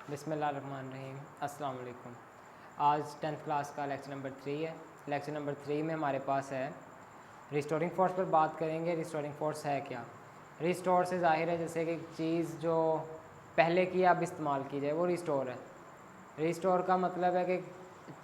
बिस्मिल्लाहिर्रहमानिर्रहीम। अस्सलाम वालेकुम। आज 10th क्लास का लेक्चर नंबर 3 है। लेक्चर नंबर 3 में हमारे पास है रिस्टोरिंग फोर्स पर बात करेंगे। रिस्टोरिंग फोर्स है क्या? रिस्टोर से ज़ाहिर है जैसे कि चीज़ जो पहले की अब इस्तेमाल की जाए वो रिस्टोर है। रिस्टोर का मतलब है कि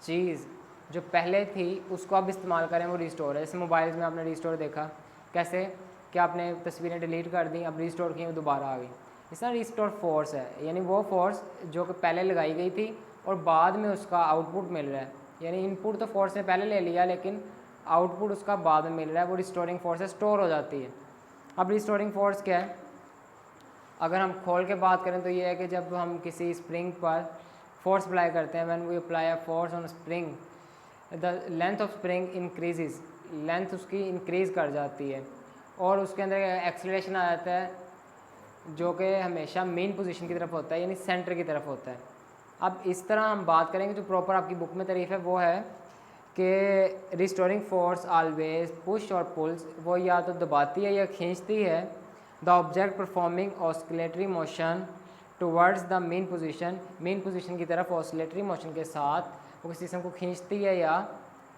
चीज़ जो पहले थी उसको अब इस्तेमाल करें वो रिस्टोर है। जैसे मोबाइल में आपने रिस्टोर देखा, कैसे कि आपने तस्वीरें डिलीट कर दी, अब रिस्टोर की वो दोबारा आ गई। इस तरह रिस्टोर फोर्स है, यानी वो फोर्स जो कि पहले लगाई गई थी और बाद में उसका आउटपुट मिल रहा है। यानी इनपुट तो फोर्स ने पहले ले लिया लेकिन आउटपुट उसका बाद में मिल रहा है, वो रिस्टोरिंग फोर्स से स्टोर हो जाती है। अब रिस्टोरिंग फोर्स क्या है? अगर हम खोल के बात करें तो ये है कि जब हम किसी स्प्रिंग पर फोर्स अप्लाई करते हैं, when we apply a force on spring the length of spring increases, length उसकी इंक्रीज़ कर जाती है और उसके अंदर एक्सीलरेशन आ जाता है जो कि हमेशा मेन पोजीशन की तरफ होता है, यानी सेंटर की तरफ होता है। अब इस तरह हम बात करेंगे, जो प्रॉपर आपकी बुक में तारीफ है वो है कि रिस्टोरिंग फोर्स ऑलवेज पुश और पुल्स, वो या तो दबाती है या खींचती है the object performing oscillatory motion towards the main position की तरफ ऑस्किलेटरी मोशन के साथ वो किसी सिस्टम को खींचती है या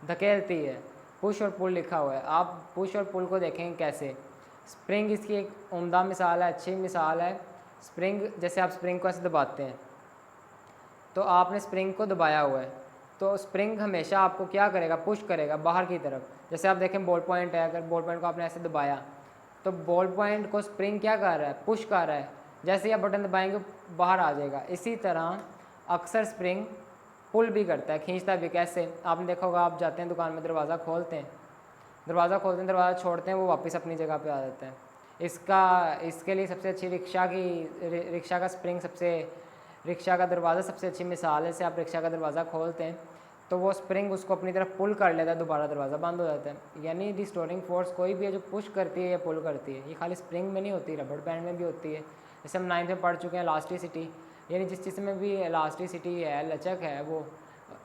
धकेलती है। पुश और पुल लिखा हुआ है, आप पुश और पुल को देखेंगे कैसे। स्प्रिंग इसकी एक उम्दा मिसाल है, अच्छी मिसाल है। स्प्रिंग, जैसे आप स्प्रिंग को ऐसे दबाते हैं तो आपने स्प्रिंग को दबाया हुआ है तो स्प्रिंग हमेशा आपको क्या करेगा, पुश करेगा बाहर की तरफ। जैसे आप देखें बॉल पॉइंट है, अगर बॉल पॉइंट को आपने ऐसे दबाया तो बॉल पॉइंट को स्प्रिंग क्या कर रहा है, पुश कर रहा है। जैसे ही आप बटन दबाएंगे बाहर आ जाएगा। इसी तरह अक्सर स्प्रिंग पुल भी करता है, खींचता भी। कैसे? आपने देखा होगा, आप जाते हैं दुकान में, दरवाज़ा खोलते हैं, दरवाज़ा छोड़ते हैं, वो वापस अपनी जगह पे आ जाता है। इसके लिए सबसे अच्छी रिक्शा का स्प्रिंग रिक्शा का दरवाज़ा सबसे अच्छी मिसाल है। से आप रिक्शा का दरवाज़ा खोलते हैं तो वो स्प्रिंग उसको अपनी तरफ पुल कर लेता है, दोबारा दरवाज़ा बंद हो जाता है। यानी रिस्टोरिंग फोर्स कोई भी है जो पुश करती है या पुल करती है, ये खाली स्प्रिंग में नहीं होती, रबड़ बैंड में भी होती है। जैसे हम 9th में पढ़ चुके हैं इलास्टिसिटी, यानी जिस चीज़ में भी इलास्टिसिटी है, लचक है,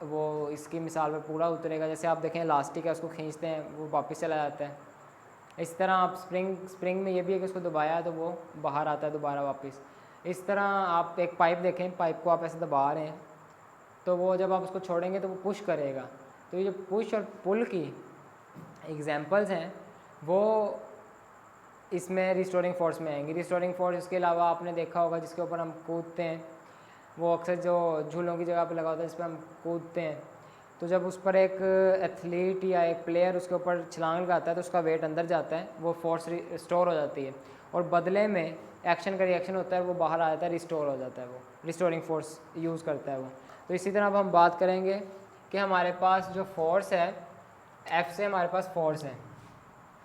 वो इसकी मिसाल पर पूरा उतरेगा। जैसे आप देखें इलास्टिक है, उसको खींचते हैं वो वापस चला जाता है। इस तरह आप स्प्रिंग में ये भी है कि उसको दबाया तो वो बाहर आता है दोबारा वापस। इस तरह आप एक पाइप देखें, पाइप को आप ऐसे दबा रहे हैं तो वो जब आप उसको छोड़ेंगे तो वो पुश करेगा। तो ये जो पुश और पुल की एग्जांपल्स हैं वो इसमें रिस्टोरिंग फोर्स में आएंगी। रिस्टोरिंग फोर्स इसके अलावा आपने देखा होगा जिसके ऊपर हम कूदते हैं, वो अक्सर जो झूलों की जगह पे लगा होता है जिस पर हम कूदते हैं, तो जब उस पर एक एथलीट या एक प्लेयर उसके ऊपर छलांग लगाता है तो उसका वेट अंदर जाता है, वो फोर्स स्टोर हो जाती है और बदले में एक्शन का रिएक्शन होता है, वो बाहर आ जाता है, रिस्टोर हो जाता है, वो रिस्टोरिंग फोर्स यूज़ करता है वो। तो इसी तरह अब हम बात करेंगे कि हमारे पास जो फोर्स है, एफ से हमारे पास फोर्स है।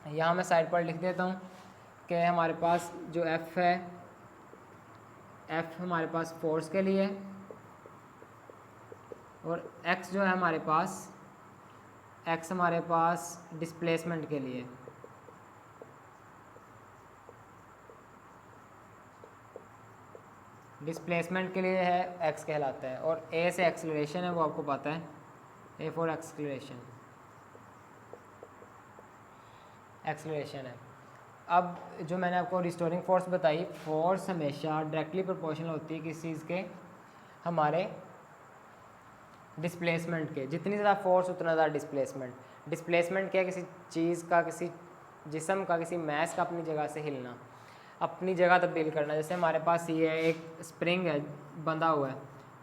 यहाँ मैं साइड पर लिख देता हूँ कि हमारे पास जो एफ है, एफ हमारे पास फोर्स के लिए और एक्स जो है हमारे पास, एक्स हमारे पास डिस्प्लेसमेंट के लिए। डिस्प्लेसमेंट के लिए है, एक्स कहलाता है। और ए से एक्सेलरेशन है, वो आपको पता है, ए फॉर एक्सेलरेशन है। अब जो मैंने आपको रिस्टोरिंग फोर्स बताई, फोर्स हमेशा डायरेक्टली प्रोपोर्शनल होती है किसी चीज़ के हमारे डिस्प्लेसमेंट के। जितनी ज़्यादा फोर्स उतना ज़्यादा डिस्प्लेसमेंट। डिस्प्लेसमेंट क्या है? किसी चीज़ का, किसी जिस्म का, किसी मैस का अपनी जगह से हिलना, अपनी जगह तब्दील करना। जैसे हमारे पास ये है, एक स्प्रिंग है बंधा हुआ है,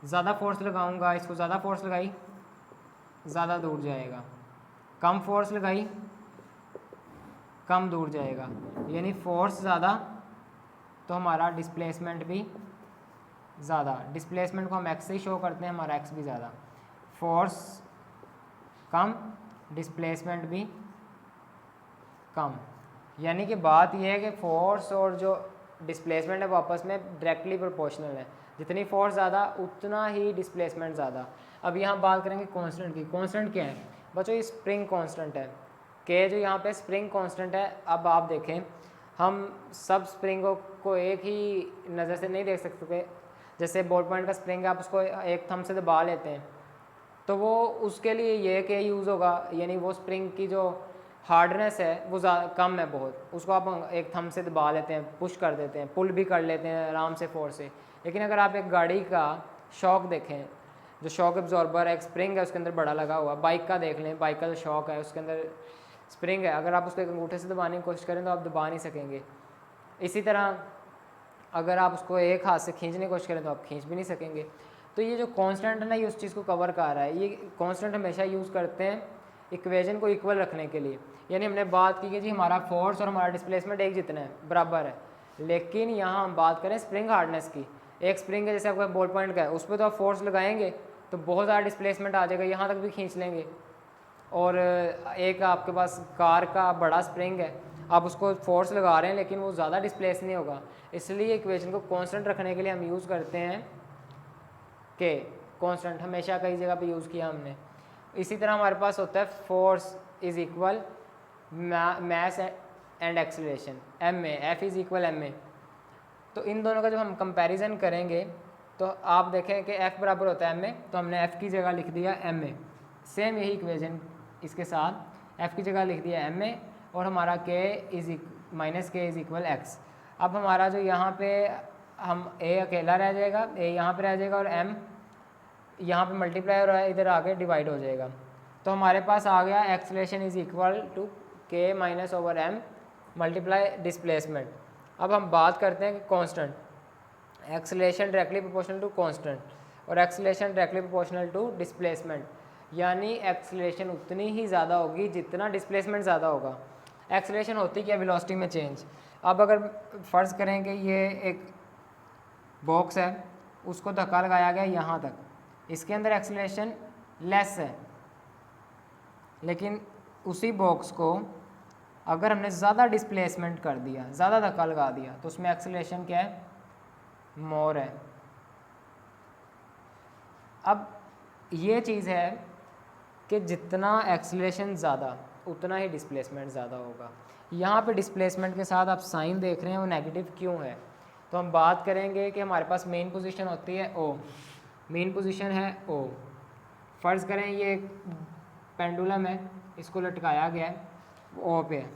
ज़्यादा फोर्स लगाऊंगा, इसको ज़्यादा फोर्स लगाई, ज़्यादा दूर जाएगा, कम फोर्स लगाई, कम दूर जाएगा। यानी फोर्स ज़्यादा तो हमारा डिस्प्लेसमेंट भी ज़्यादा। डिस्प्लेसमेंट को हम एक्स से ही शो करते हैं, हमारा एक्स भी ज़्यादा। फोर्स कम, डिस्प्लेसमेंट भी कम। यानी कि बात यह है कि फोर्स और जो डिस्प्लेसमेंट है वो आपस में डायरेक्टली प्रोपोर्शनल है। जितनी फोर्स ज़्यादा उतना ही डिस्प्लेसमेंट ज़्यादा। अब यहाँ बात करेंगे कांस्टेंट की। कांस्टेंट क्या है बच्चों? ये स्प्रिंग कांस्टेंट है, के जो यहाँ पे स्प्रिंग कांस्टेंट है। अब आप देखें, हम सब स्प्रिंगों को एक ही नज़र से नहीं देख सकते। जैसे बॉल पॉइंट का स्प्रिंग है, आप उसको एक थंब से दबा लेते हैं तो वो उसके लिए ये क्या यूज़ होगा, यानी वो स्प्रिंग की जो हार्डनेस है वो कम है बहुत, उसको आप एक थंब से दबा लेते हैं, पुश कर देते हैं, पुल भी कर लेते हैं आराम से फोर्स से। लेकिन अगर आप एक गाड़ी का शॉक देखें, जो शॉक एब्जॉर्बर है, एक स्प्रिंग है उसके अंदर बड़ा लगा हुआ। बाइक का देख लें, बाइक का जो शॉक है उसके अंदर स्प्रिंग है, अगर आप उसको एक अंगूठे से दबाने की कोशिश करें तो आप दबा नहीं सकेंगे। इसी तरह अगर आप उसको एक हाथ से खींचने की कोशिश करें तो आप खींच भी नहीं सकेंगे। तो ये जो कांस्टेंट है ना, ये उस चीज़ को कवर कर रहा है। ये कांस्टेंट हमेशा यूज़ करते हैं इक्वेशन को इक्वल रखने के लिए। यानी हमने बात की कि जी हमारा फोर्स और हमारा डिस्प्लेसमेंट एक जितना है, बराबर है, लेकिन यहाँ हम बात करें स्प्रिंग हार्डनेस की। एक स्प्रिंग है जैसे आपका बॉल पॉइंट का है, उस पर तो आप फोर्स लगाएंगे तो बहुत ज़्यादा डिस्प्लेसमेंट आ जाएगा, यहाँ तक भी खींच लेंगे। और एक आपके पास कार का बड़ा स्प्रिंग है, आप उसको फोर्स लगा रहे हैं लेकिन वो ज़्यादा डिस्प्लेस नहीं होगा। इसलिए इक्वेशन को कांस्टेंट रखने के लिए हम यूज़ करते हैं कि कांस्टेंट हमेशा कई जगह पे यूज़ किया हमने। इसी तरह हमारे पास होता है force is equal mass and acceleration, m a, f is equal m a. तो इन दोनों का जब हम कंपैरिजन करेंगे तो आप देखें कि एफ़ बराबर होता है एम ए, तो हमने एफ़ की जगह लिख दिया एम ए। सेम यही इक्वेशन इसके साथ एफ़ की जगह लिख दिया एम ए, और हमारा के इज़ माइनस के इज़ इक्वल एक्स। अब हमारा जो यहाँ पे हम ए अकेला रह जाएगा, ए यहाँ पे रह जाएगा और एम यहाँ पे मल्टीप्लाई और इधर आके डिवाइड हो जाएगा। तो हमारे पास आ गया acceleration is equal to K minus over M multiply displacement. अब हम बात करते हैं कि constant, acceleration directly proportional to constant और acceleration directly proportional to displacement. यानी एक्सेलरेशन उतनी ही ज़्यादा होगी जितना डिस्प्लेसमेंट ज़्यादा होगा। एक्सेलरेशन होती क्या, वेलोसिटी में चेंज। अब अगर फ़र्ज़ करें कि ये एक बॉक्स है, उसको धक्का लगाया गया यहाँ तक, इसके अंदर एक्सेलरेशन लेस है, लेकिन उसी बॉक्स को अगर हमने ज़्यादा डिस्प्लेसमेंट कर दिया, ज़्यादा धक्का लगा दिया, तो उसमें एक्सेलरेशन क्या है, मोर है। अब ये चीज़ है कि जितना एक्सेलरेशन ज़्यादा उतना ही डिस्प्लेसमेंट ज़्यादा होगा। यहाँ पे डिस्प्लेसमेंट के साथ आप साइन देख रहे हैं, वो नेगेटिव क्यों है। तो हम बात करेंगे कि हमारे पास मेन पोजीशन होती है ओ, मेन पोजीशन है ओ। फ़र्ज़ करें ये एक पेंडुलम है, इसको लटकाया गया है, वो ओ पे है।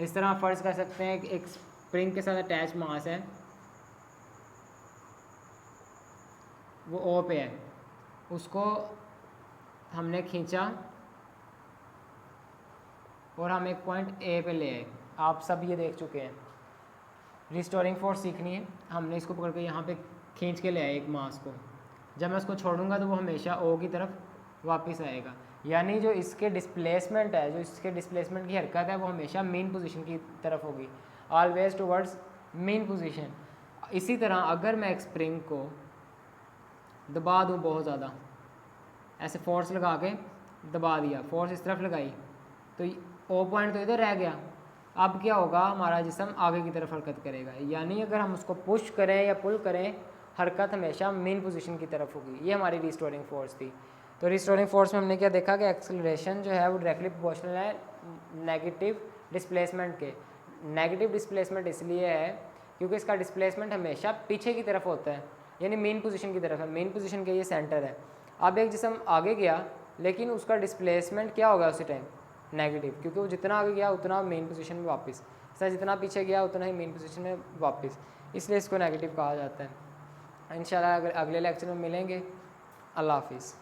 इस तरह आप फ़र्ज़ कर सकते हैं कि एक स्प्रिंग के साथ अटैच मास है, वो ओ पे है, उसको हमने खींचा और हम एक पॉइंट ए पे ले आए। आप सब ये देख चुके हैं। रिस्टोरिंग फोर्स सीखनी है, हमने इसको पकड़ के यहाँ पे खींच के ले आए एक मास को। जब मैं उसको छोड़ूंगा तो वो हमेशा ओ की तरफ वापस आएगा। यानी जो इसके डिस्प्लेसमेंट है, जो इसके डिस्प्लेसमेंट की हरकत है, वो हमेशा मेन पोजीशन की तरफ होगी, ऑलवेज टुवर्ड्स मेन पोजीशन। इसी तरह अगर मैं एक स्प्रिंग को दबा दूँ बहुत ज़्यादा, ऐसे फोर्स लगा के दबा दिया, फोर्स इस तरफ लगाई, तो ओ पॉइंट तो इधर रह गया। अब क्या होगा, हमारा जिस्म आगे की तरफ हरकत करेगा। यानी अगर हम उसको पुश करें या पुल करें, हरकत हमेशा मेन पोजीशन की तरफ होगी। ये हमारी रिस्टोरिंग फोर्स थी। तो रिस्टोरिंग फोर्स में हमने क्या देखा कि एक्सेलरेशन जो है वो डायरेक्टली प्रोपोर्शनल है नेगेटिव डिस्प्लेसमेंट के। नेगेटिव डिस्प्लेसमेंट इसलिए है क्योंकि इसका डिस्प्लेसमेंट हमेशा पीछे की तरफ होता है, यानी मेन पोजीशन की तरफ है। मेन पोजीशन के ये सेंटर है। अब एक जिस्म आगे गया, लेकिन उसका डिस्प्लेसमेंट क्या होगा उसी टाइम, नेगेटिव, क्योंकि वो जितना आगे गया उतना मेन पोजीशन में वापस, सर जितना पीछे गया उतना ही मेन पोजीशन में वापस, इसलिए इसको नेगेटिव कहा जाता है। इंशाल्लाह अगले लेक्चर में मिलेंगे। अल्लाह हाफिज़।